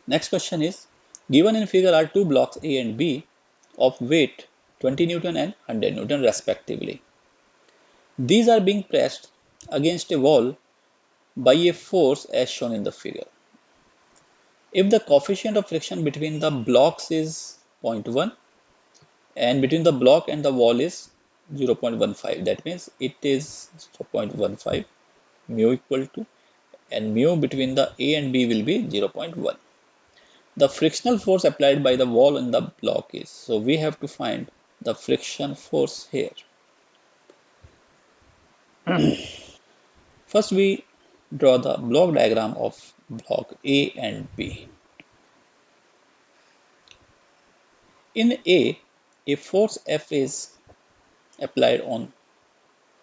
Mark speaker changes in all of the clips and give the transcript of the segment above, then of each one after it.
Speaker 1: Next question is, given in figure are two blocks A and B of weight 20 Newton and 100 Newton respectively. These are being pressed against a wall by a force as shown in the figure. If the coefficient of friction between the blocks is 0.1 and between the block and the wall is 0.15, that means it is 0.15, mu equal to, and mu between the A and B will be 0.1. The frictional force applied by the wall in the block is, so we have to find the friction force here. First we draw the block diagram of block A and B. In a force F is applied on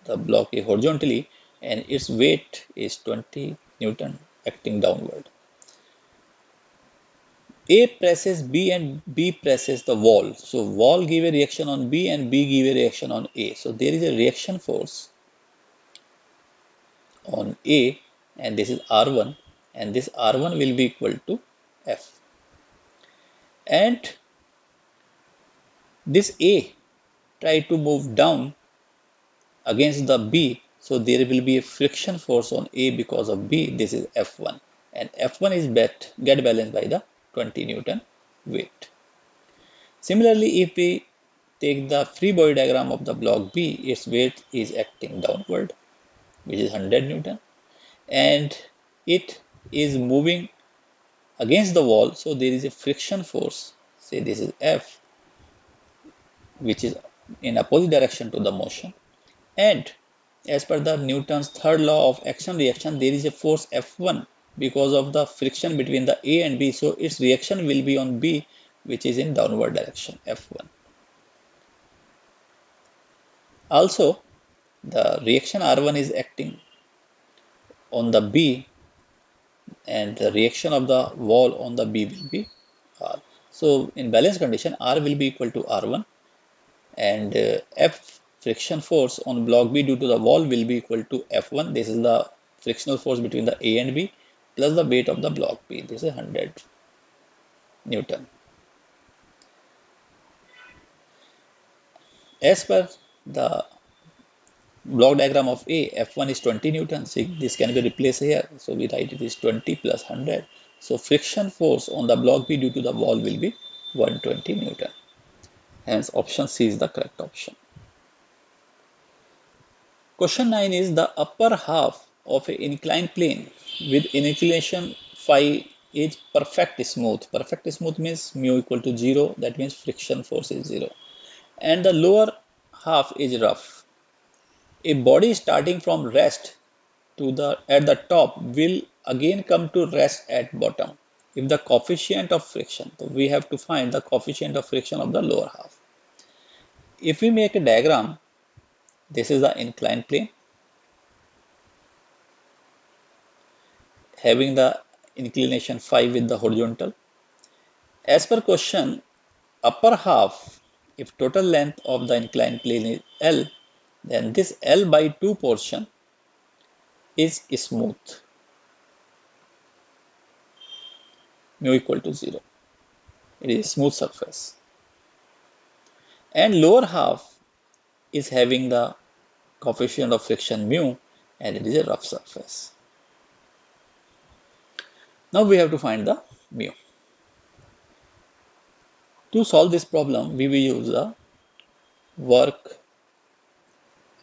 Speaker 1: the block A horizontally and its weight is 20 Newton acting downward. A presses B and B presses the wall. So wall give a reaction on B and B give a reaction on A. So there is a reaction force on A and this is R1 and this R1 will be equal to F. And this A try to move down against the B, so there will be a friction force on A because of B. This is F1 and F1 is get balanced by the 20 Newton weight. Similarly, if we take the free body diagram of the block B, its weight is acting downward, which is 100 Newton, and it is moving against the wall, so there is a friction force, say this is F, which is in opposite direction to the motion, and as per the Newton's third law of action reaction, there is a force F1 because of the friction between the A and B, so its reaction will be on B, which is in downward direction, F1. Also, the reaction R1 is acting on the B and the reaction of the wall on the B will be R. So in balance condition, R will be equal to R1 and F friction force on block B due to the wall will be equal to F1. This is the frictional force between the A and B plus the weight of the block B. This is 100 Newton. As per the block diagram of A, F1 is 20 Newton. So this can be replaced here. So we write it is 20 plus 100. So friction force on the block B due to the wall will be 120 Newton. Hence option C is the correct option. Question 9 is the upper half of an inclined plane with inclination phi is perfect smooth. Perfect smooth means mu equal to 0. That means friction force is 0. And the lower half is rough. A body starting from rest to at the top will again come to rest at bottom if the coefficient of friction. So we have to find the coefficient of friction of the lower half. If we make a diagram, this is the inclined plane having the inclination phi with the horizontal. As per question, upper half, if total length of the inclined plane is L, then this L by 2 portion is smooth, mu equal to 0. It is a smooth surface. And lower half is having the coefficient of friction mu and it is a rough surface. Now we have to find the mu. To solve this problem, we will use the work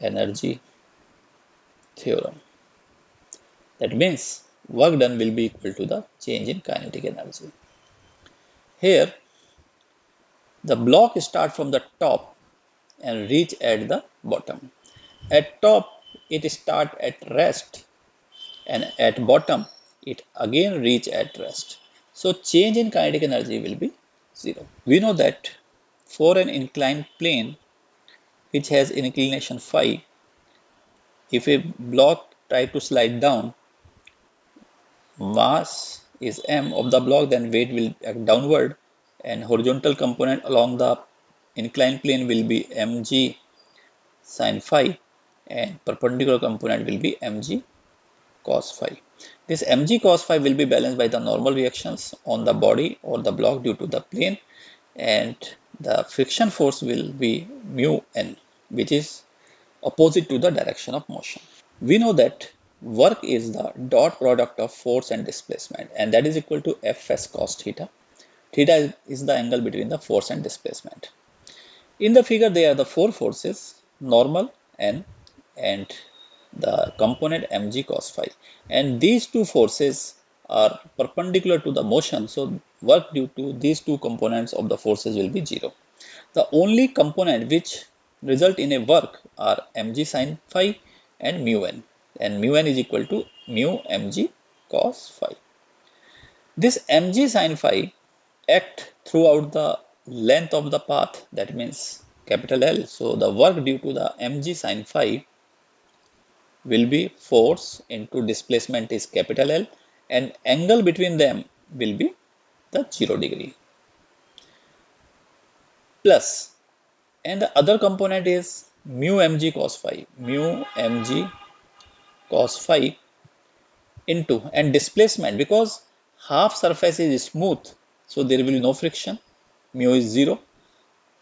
Speaker 1: energy theorem. That means work done will be equal to the change in kinetic energy. Here, the block starts from the top and reach at the bottom. At top, it start at rest and at bottom, it again reach at rest. So change in kinetic energy will be 0. We know that for an inclined plane which has inclination phi, if a block try to slide down, mass is m of the block, then weight will act downward and horizontal component along the inclined plane will be mg sine phi and perpendicular component will be mg cos phi. This mg cos phi will be balanced by the normal reactions on the body or the block due to the plane, and the friction force will be mu n, which is opposite to the direction of motion. We know that work is the dot product of force and displacement, and that is equal to Fs cos theta. Theta is the angle between the force and displacement. In the figure, there are the four forces: normal, n, and the component mg cos phi. And these two forces are perpendicular to the motion, so work due to these two components of the forces will be zero. The only component which result in a work are mg sin phi and mu n, and mu n is equal to mu mg cos phi. This mg sin phi act throughout the length of the path, that means capital L. So the work due to the mg sin phi will be force into displacement is capital L, and angle between them will be the 0 degree. Plus, and the other component is mu mg cos phi, mu mg cos phi into, and displacement, because half surface is smooth, so there will be no friction, mu is 0,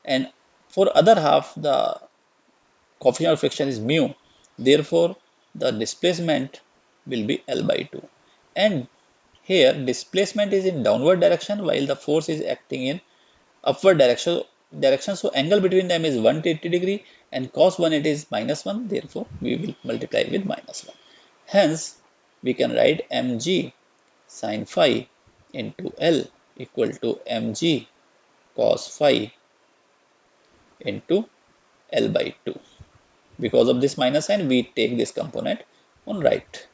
Speaker 1: and for other half the coefficient of friction is mu, therefore the displacement will be L by 2. And here displacement is in downward direction while the force is acting in upward direction. So angle between them is 180 degree, and cos 180 is -1, therefore we will multiply with -1. Hence we can write mg sin phi into L equal to mg cos phi into L by 2. Because of this minus sign, we take this component on right.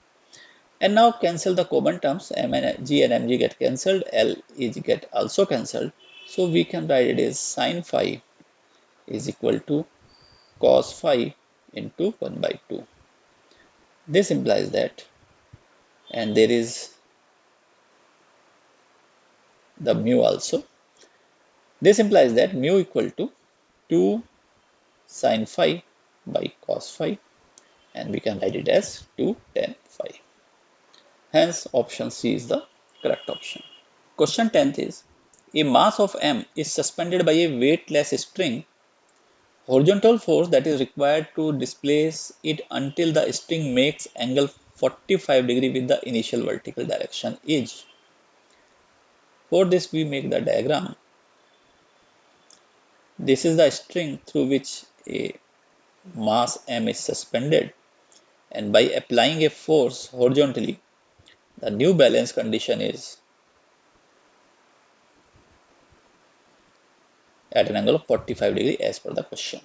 Speaker 1: And now cancel the common terms. M and G and Mg get cancelled. L is get also cancelled. So we can write it as sin phi is equal to cos phi into 1 by 2. This implies that, and there is the mu also. This implies that mu equal to 2 sin phi by cos phi, and we can write it as 2 tan phi. Hence option C is the correct option. Question 10th is, a mass of m is suspended by a weightless string. Horizontal force that is required to displace it until the string makes angle 45 degree with the initial vertical direction is. For this we make the diagram. This is the string through which a mass m is suspended, and by applying a force horizontally, the new balance condition is at an angle of 45 degree as per the question.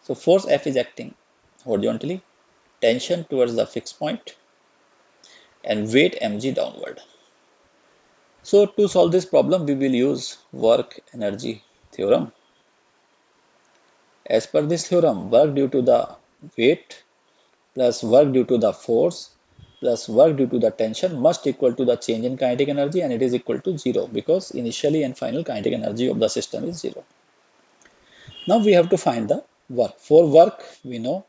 Speaker 1: So force F is acting horizontally, tension towards the fixed point, and weight mg downward. So to solve this problem, we will use work energy theorem. As per this theorem, work due to the weight plus work due to the force plus work due to the tension must equal to the change in kinetic energy, and it is equal to 0 because initially and final kinetic energy of the system is 0. Now we have to find the work. For work, we know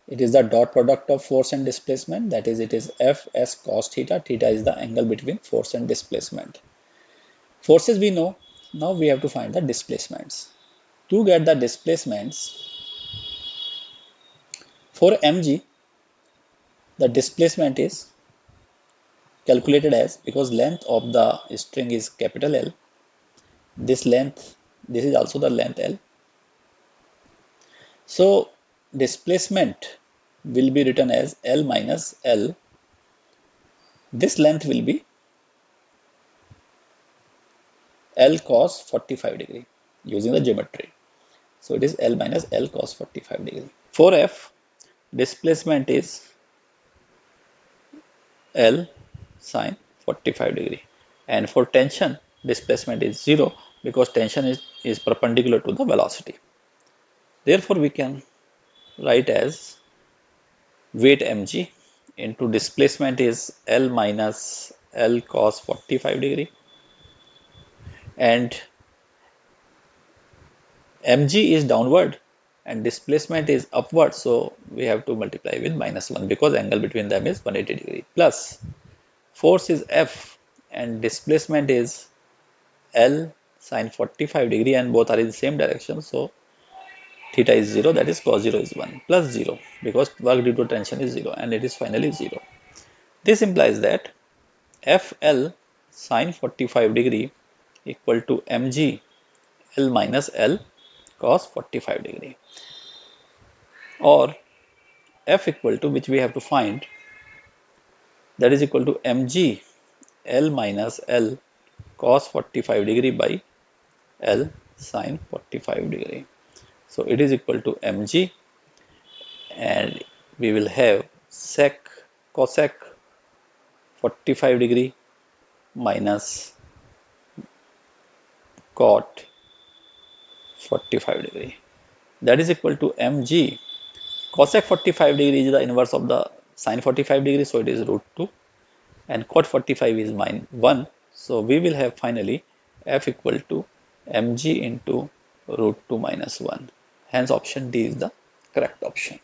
Speaker 1: it is the dot product of force and displacement, that is, it is Fs cos theta. Theta is the angle between force and displacement. Forces we know, now we have to find the displacements. To get the displacements, for mg, the displacement is calculated as, because length of the string is capital L, this length, this is also the length L. So displacement will be written as L minus L. This length will be L cos 45 degree using the geometry. So it is L minus L cos 45 degree. For F, displacement is L sin 45 degree, and for tension, displacement is 0 because tension is perpendicular to the velocity. Therefore we can write as weight mg into displacement is L minus L cos 45 degree, and mg is downward, and displacement is upward, so we have to multiply with -1 because angle between them is 180 degree, plus force is F and displacement is L sine 45 degree, and both are in the same direction, so theta is 0, that is cos 0 is 1, plus 0 because work due to tension is 0, and it is finally 0. This implies that FL sine 45 degree equal to mg L minus L cos 45 degree, or F equal to, which we have to find, that is equal to mg L minus L cos 45 degree by L sine 45 degree. So it is equal to mg, and we will have sec cosec 45 degree minus cot 45 degree, that is equal to mg. Cosec 45 degree is the inverse of the sine 45 degree, so it is root 2, and cot 45 is minus 1, so we will have finally f equal to mg into root 2 minus 1. Hence option D is the correct option.